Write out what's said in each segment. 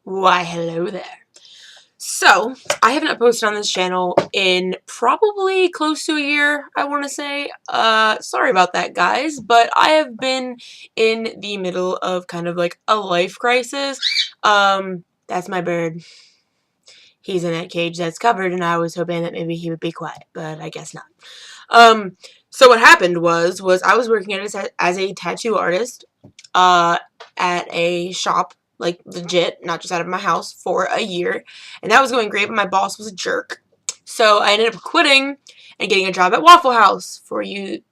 Why, hello there. So, I haven't posted on this channel in probably close to a year, I want to say. Sorry about that, guys, but I have been in the middle of kind of like a life crisis. That's my bird. He's in that cage that's covered, and I was hoping that maybe he would be quiet, but I guess not. So what happened was I was working as a tattoo artist, at a shop, like legit, not just out of my house, for a year, and that was going great, but my boss was a jerk. So I ended up quitting and getting a job at Waffle House. For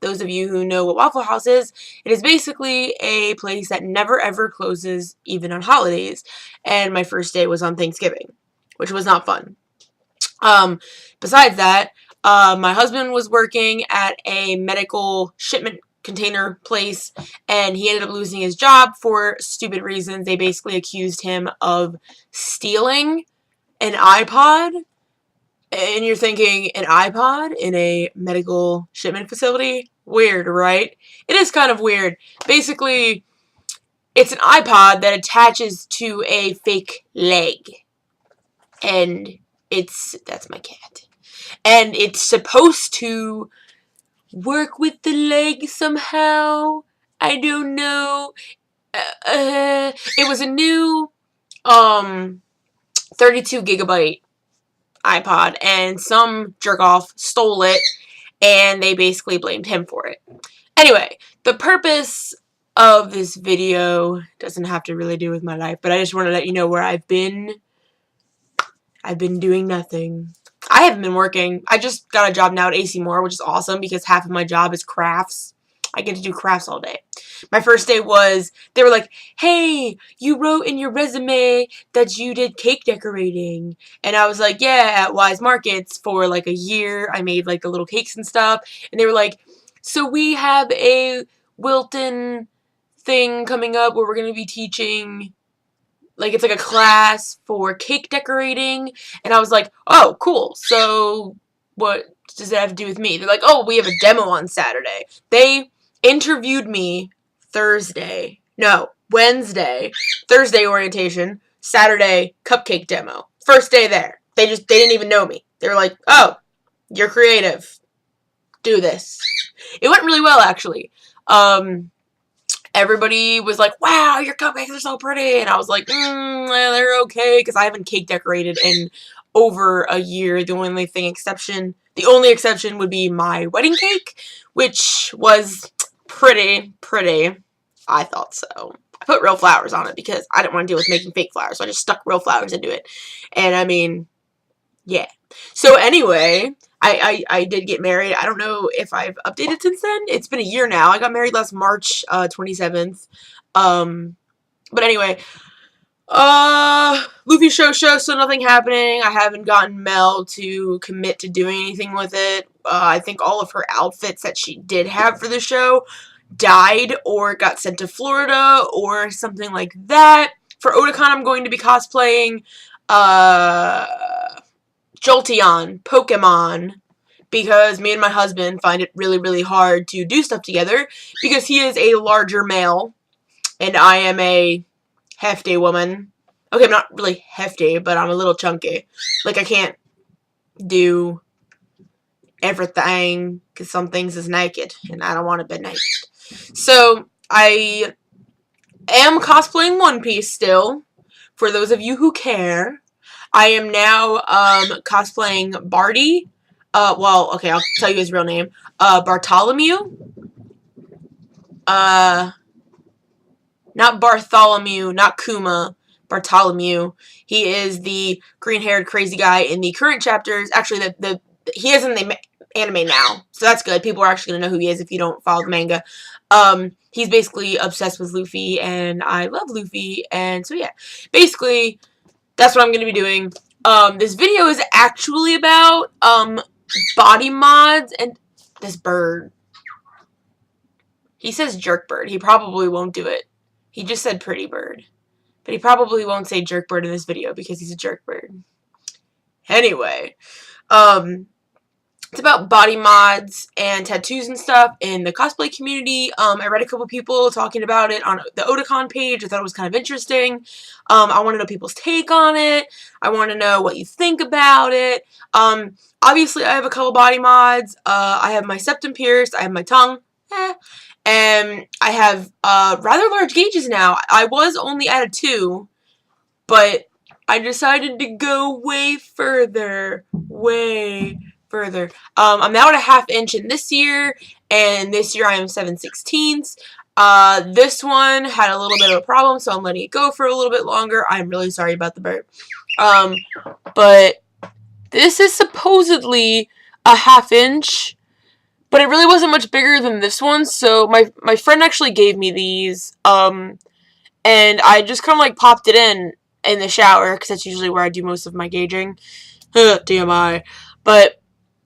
those of you who know what Waffle House is, it is basically a place that never ever closes, even on holidays. And my first day was on Thanksgiving, which was not fun. Besides that, my husband was working at a medical shipment container place, and he ended up losing his job for stupid reasons. They basically accused him of stealing an iPod, and you're thinking, an iPod in a medical shipment facility? Weird, right? It is kind of weird. Basically, it's an iPod that attaches to a fake leg, and that's my cat. And it's supposed to work with the leg somehow. I don't know. It was a new 32 gigabyte iPod, and some jerk off stole it, and they basically blamed him for it. Anyway, the purpose of this video doesn't have to really do with my life, but I just want to let you know where I've been. I've been doing nothing. I haven't been working. I just got a job now at AC Moore, which is awesome because half of my job is crafts. I get to do crafts all day. My first day was, they were like, hey, you wrote in your resume that you did cake decorating. And I was like, yeah, at Wise Markets for like a year. I made like the little cakes and stuff. And they were like, so we have a Wilton thing coming up where we're going to be teaching, like, it's like a class for cake decorating. And I was like, oh, cool. So what does that have to do with me? They're like, oh, we have a demo on Saturday. They interviewed me Wednesday, Thursday orientation, Saturday cupcake demo. First day there. They didn't even know me. They were like, oh, you're creative. Do this. It went really well, actually. Everybody was like, wow, your cupcakes are so pretty. And I was like, they're okay, because I haven't cake decorated in over a year. The only exception would be my wedding cake, which was pretty. I thought so. I put real flowers on it because I didn't want to deal with making fake flowers, so I just stuck real flowers into it. And I mean, yeah. So anyway, I did get married. I don't know if I've updated since then. It's been a year now. I got married last March 27th. But anyway, Luffy show, so nothing happening. I haven't gotten Mel to commit to doing anything with it. I think all of her outfits that she did have for the show died or got sent to Florida or something like that. For Otakon, I'm going to be cosplaying Jolteon, Pokemon, because me and my husband find it really hard to do stuff together because he is a larger male and I am a hefty woman. Okay, I'm not really hefty, but I'm a little chunky. Like, I can't do everything because some things is naked and I don't want to be naked. So, I am cosplaying One Piece still, for those of you who care. I am now cosplaying Barty. Well, okay, I'll tell you his real name. Bartholomew. Not Bartholomew, not Kuma. Bartholomew. He is the green-haired crazy guy in the current chapters. Actually, he is in the anime now, so that's good. People are actually gonna know who he is if you don't follow the manga. He's basically obsessed with Luffy, and I love Luffy, and so yeah. Basically, that's what I'm going to be doing. This video is actually about, body mods and this bird. He says jerk bird. He probably won't do it. He just said pretty bird. But he probably won't say jerk bird in this video because he's a jerk bird. Anyway, It's about body mods and tattoos and stuff in the cosplay community. I read a couple people talking about it on the Otakon page. I thought it was kind of interesting. I want to know people's take on it. I want to know what you think about it. Obviously, I have a couple body mods. I have my septum pierced. I have my tongue. And I have rather large gauges now. I was only at a 2, but I decided to go way further. Way further. I'm now at a 1/2 inch in this year, and this year I am 7/16. This one had a little bit of a problem, so I'm letting it go for a little bit longer. I'm really sorry about the burp. But this is supposedly a 1/2 inch, but it really wasn't much bigger than this one, so my friend actually gave me these, and I just kind of like popped it in the shower, because that's usually where I do most of my gauging. TMI. But,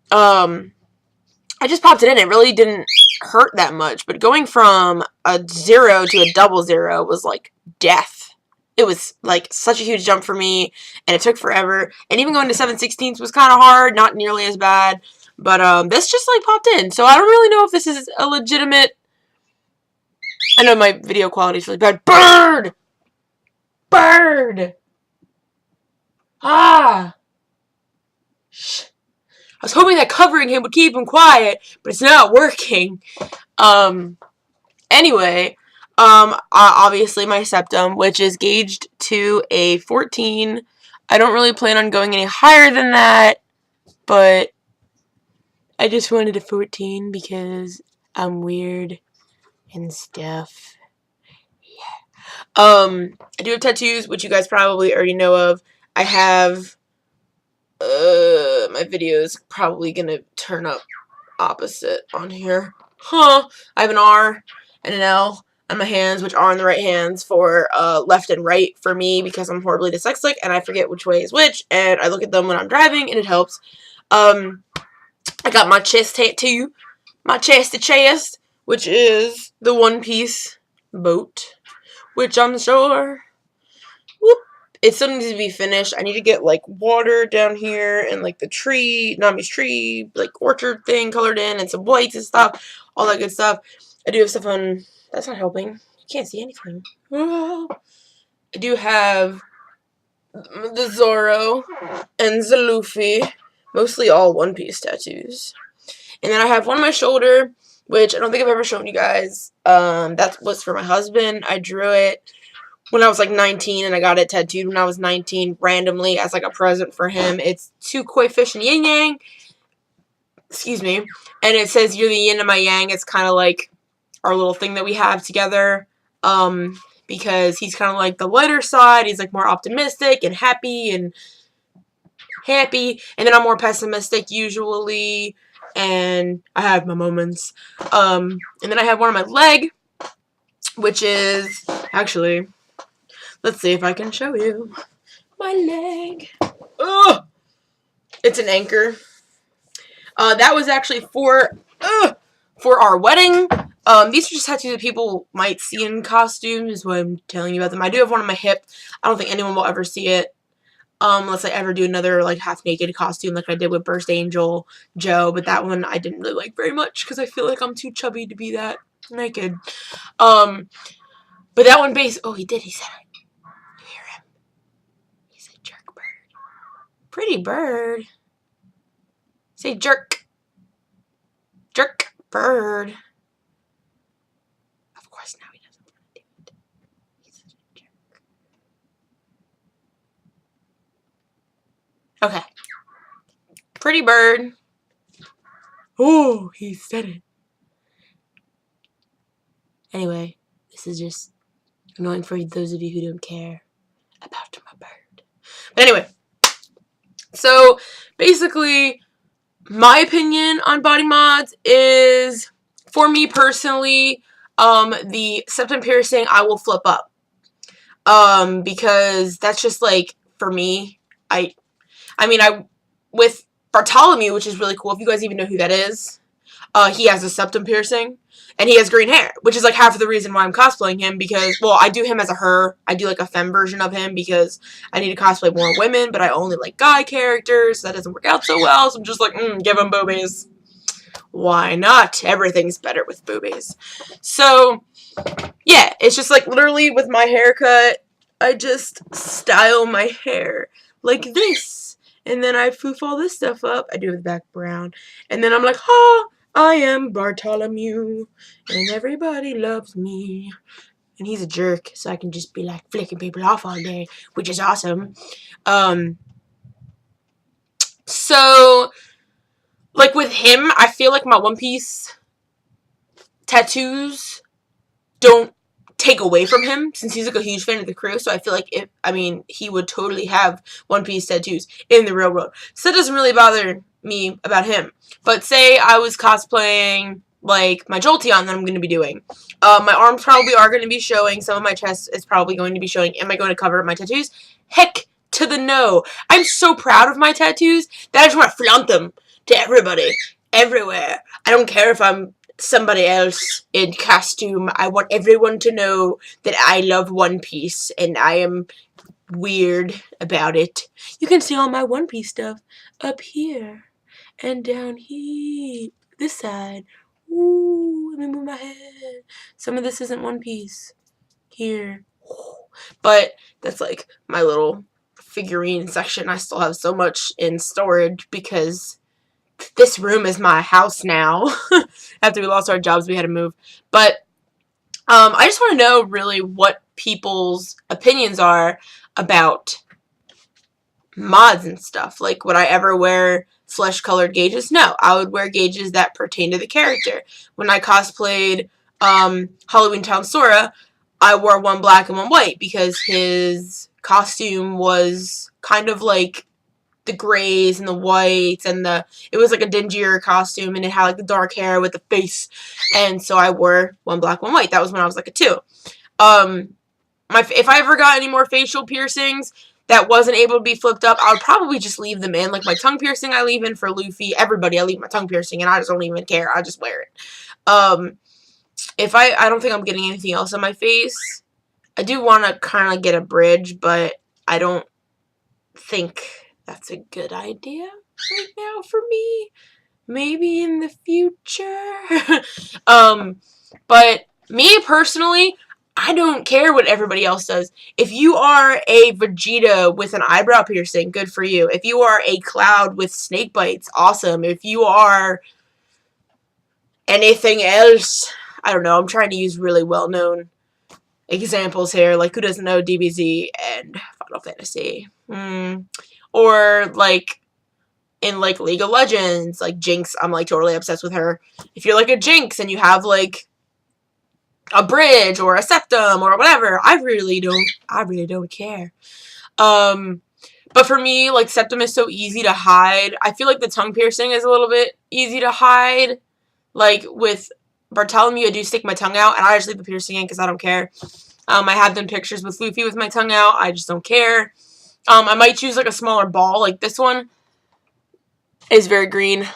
I just popped it in. It really didn't hurt that much, but going from a 0 to a 00 was like death. It was like such a huge jump for me, and it took forever. And even going to 7/16 was kind of hard, not nearly as bad. But this just like popped in, so I don't really know if this is a legitimate. I know my video quality is really bad. Bird! Bird! Ah! Shh. I was hoping that covering him would keep him quiet, but it's not working. Anyway, obviously my septum, which is gauged to a 14. I don't really plan on going any higher than that, but I just wanted a 14 because I'm weird and stuff. Yeah. I do have tattoos, which you guys probably already know of. I have, my video is probably gonna turn up opposite on here. I have an R and an L on my hands, which are on the right hands for left and right for me, because I'm horribly dyslexic and I forget which way is which, and I look at them when I'm driving and it helps. I got my chest tattoo, my chesty chest, which is the One Piece boat, which I'm sure, whoop, it still needs to be finished. I need to get like water down here and like the tree, Nami's tree, like orchard thing colored in, and some whites and stuff, all that good stuff. I do have stuff on, that's not helping. You can't see anything. I do have the Zoro and the Luffy, mostly all One Piece tattoos. And then I have one on my shoulder, which I don't think I've ever shown you guys. That was for my husband. I drew it when I was like 19, and I got it tattooed when I was 19 randomly as like a present for him. It's 2 koi fish and yin yang. Excuse me. And it says, "You're the yin and my yang." It's kind of like our little thing that we have together. Because he's kind of like the lighter side. He's like more optimistic and happy. And then I'm more pessimistic usually. And I have my moments. And then I have one on my leg, which is actually, let's see if I can show you my leg. Ugh! It's an anchor. That was actually for our wedding. These are just tattoos that people might see in costumes, is what I'm telling you about them. I do have one on my hip. I don't think anyone will ever see it. Unless I ever do another, like, half-naked costume like I did with Burst Angel Joe, but that one I didn't really like very much, because I feel like I'm too chubby to be that naked. But that one oh, he said it. You hear him? He said jerk bird. Pretty bird. Say jerk. Jerk bird. Of course, now he doesn't want to do it. He's such a jerk. Okay. Pretty bird. Oh, he said it. Anyway, this is just annoying for those of you who don't care about my bird. But anyway, so basically, my opinion on body mods is, for me personally, the septum piercing I will flip up. Because that's just like, for me, with Bartholomew, which is really cool, if you guys even know who that is. He has a septum piercing, and he has green hair, which is like half of the reason why I'm cosplaying him, because, well, I do him as a her. I do like a femme version of him because I need to cosplay more women, but I only like guy characters, so that doesn't work out so well, so I'm just like, give him boobies. Why not? Everything's better with boobies. So, yeah, it's just like literally with my haircut, I just style my hair like this. And then I poof all this stuff up. I do the back brown. And then I'm like, I am Bartholomew. And everybody loves me. And he's a jerk, so I can just be like flicking people off all day, which is awesome. So, like with him, I feel like my One Piece tattoos don't take away from him, since he's like a huge fan of the crew. So I feel like he would totally have One Piece tattoos in the real world. So that doesn't really bother me about him. But say I was cosplaying like my Jolteon that I'm going to be doing. My arms probably are going to be showing. Some of my chest is probably going to be showing. Am I going to cover up my tattoos? Heck to the no. I'm so proud of my tattoos that I just want to flaunt them to everybody, everywhere. I don't care if I'm somebody else in costume. I want everyone to know that I love One Piece and I am weird about it. You can see all my One Piece stuff up here and down here, this side. Ooh, let me move my head. Some of this isn't One Piece here, but that's like my little figurine section. I still have so much in storage because this room is my house now. After we lost our jobs, we had to move. But I just want to know really what people's opinions are about mods and stuff. Like, would I ever wear flesh-colored gauges? No, I would wear gauges that pertain to the character. When I cosplayed Halloween Town Sora, I wore one black and one white because his costume was kind of like the grays and the whites, and it was like a dingier costume, and it had like the dark hair with the face, and so I wore one black, one white. That was when I was like a 2. If I ever got any more facial piercings that wasn't able to be flipped up, I would probably just leave them in. Like my tongue piercing, I leave in for Luffy. Everybody, I leave my tongue piercing, and I just don't even care. I just wear it. If I don't think I'm getting anything else on my face. I do want to kind of get a bridge, but I don't think that's a good idea right now for me. Maybe in the future. But me personally, I don't care what everybody else does. If you are a Vegeta with an eyebrow piercing, good for you. If you are a Cloud with snake bites, awesome. If you are anything else, I don't know. I'm trying to use really well-known examples here. Like, who doesn't know DBZ and Final Fantasy? Or, like, in, like, League of Legends, like, Jinx, I'm, like, totally obsessed with her. If you're, like, a Jinx and you have, like, a bridge or a septum or whatever, I really don't care. But for me, like, septum is so easy to hide. I feel like the tongue piercing is a little bit easy to hide. Like, with Bartholomew, I do stick my tongue out, and I just leave the piercing in because I don't care. I have done pictures with Luffy with my tongue out. I just don't care. I might choose, like, a smaller ball. Like, this one is very green,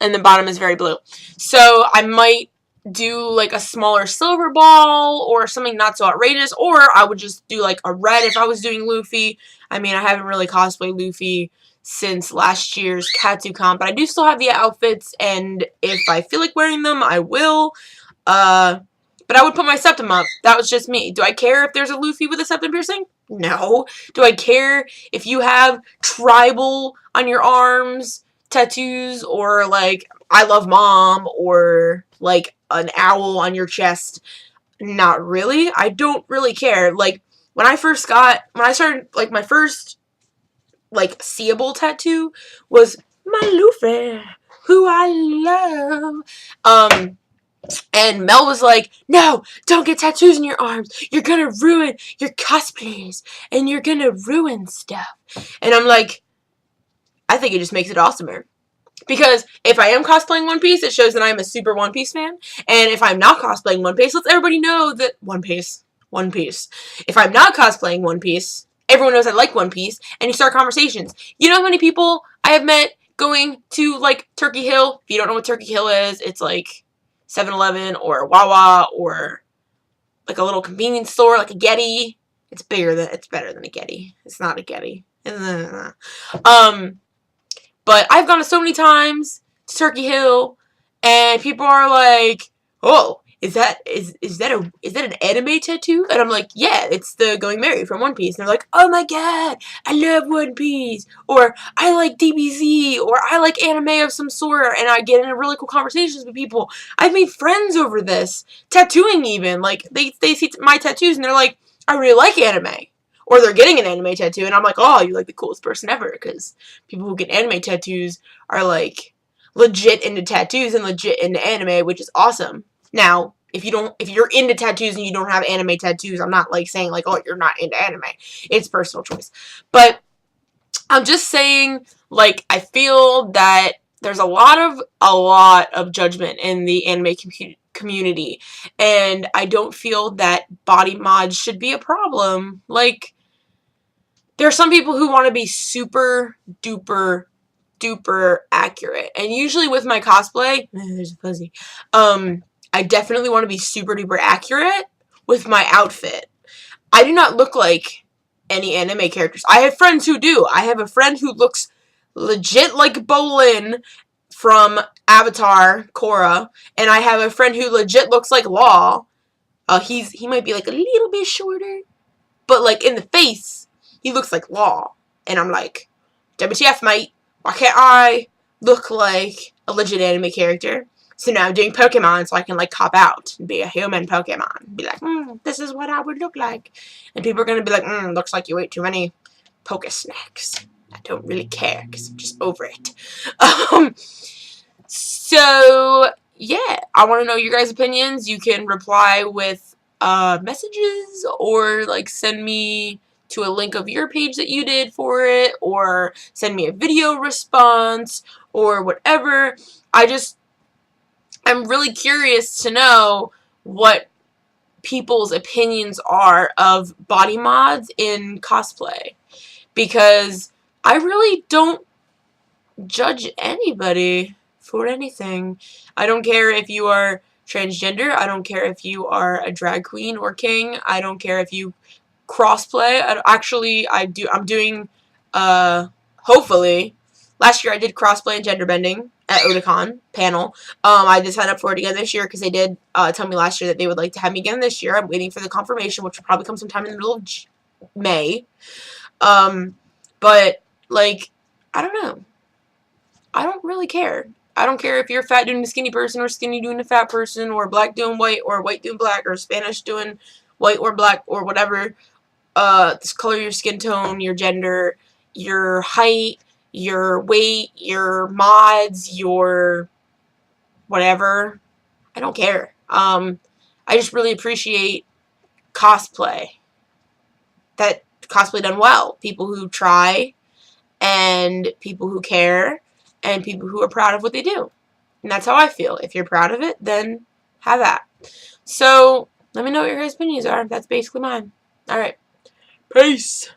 and the bottom is very blue. So, I might do, like, a smaller silver ball or something not so outrageous, or I would just do, like, a red if I was doing Luffy. I mean, I haven't really cosplayed Luffy since last year's KatsuCon, but I do still have the outfits, and if I feel like wearing them, I will. But I would put my septum up. That was just me. Do I care if there's a Luffy with a septum piercing? No. Do I care if you have tribal on your arms, tattoos, or, like, I love mom, or, like, an owl on your chest? Not really. I don't really care. Like, when I started, like, my first, like, seeable tattoo was my Luffy, who I love. And Mel was like, no, don't get tattoos in your arms. You're gonna ruin your cosplays, and you're gonna ruin stuff. And I'm like, I think it just makes it awesomer. Because if I am cosplaying One Piece, it shows that I'm a super One Piece fan. And if I'm not cosplaying One Piece, lets everybody know that One Piece. If I'm not cosplaying One Piece, everyone knows I like One Piece, and you start conversations. You know how many people I have met going to, like, Turkey Hill. If you don't know what Turkey Hill is, it's like 7-Eleven or Wawa or like a little convenience store, like a Getty. It's better than a Getty. It's not a Getty. But I've gone so many times to Turkey Hill, and people are like, "Oh, is that an anime tattoo?" And I'm like, "Yeah, it's the Going Merry from One Piece." And they're like, "Oh my god, I love One Piece," or "I like DBZ," or "I like anime of some sort," and I get into really cool conversations with people. I've made friends over this, tattooing even. Like, they see my tattoos and they're like, "I really like anime." Or they're getting an anime tattoo, and I'm like, "Oh, you're like the coolest person ever," because people who get anime tattoos are like legit into tattoos and legit into anime, which is awesome. Now, if you're into tattoos and you don't have anime tattoos, I'm not like saying like, "Oh, you're not into anime." It's personal choice. But I'm just saying, like, I feel that there's a lot of judgment in the anime community, and I don't feel that body mods should be a problem. Like, there are some people who want to be super duper accurate, and usually with my cosplay, there's a fuzzy, I definitely want to be super duper accurate with my outfit. I do not look like any anime characters. I have friends who do. I have a friend who looks legit like Bolin from Avatar, Korra, and I have a friend who legit looks like Law. He might be like a little bit shorter, but like in the face, he looks like Law. And I'm like, WTF, mate? Why can't I look like a legit anime character? So now I'm doing Pokemon so I can like cop out and be a human Pokemon. Be like, this is what I would look like. And people are going to be like, looks like you ate too many Poke Snacks. I don't really care because I'm just over it. So, yeah, I want to know your guys' opinions. You can reply with messages or like send me to a link of your page that you did for it, or send me a video response or whatever. I'm really curious to know what people's opinions are of body mods in cosplay, because I really don't judge anybody for anything. I don't care if you are transgender. I don't care if you are a drag queen or king. I don't care if you crossplay. I'm doing, hopefully, last year I did crossplay and gender bending at Otakon panel. I did sign up for it again this year because they did tell me last year that they would like to have me again this year. I'm waiting for the confirmation, which will probably come sometime in the middle of May. But, like, I don't know. I don't really care. I don't care if you're fat doing a skinny person or skinny doing a fat person or black doing white or white doing black or Spanish doing white or black or whatever. This color, your skin tone, your gender, your height, your weight, your mods, your whatever. I don't care. I just really appreciate cosplay. That cosplay done well. People who try, and people who care, and people who are proud of what they do. And that's how I feel. If you're proud of it, then have that. So, let me know what your guys' opinions are. That's basically mine. Alright. Peace!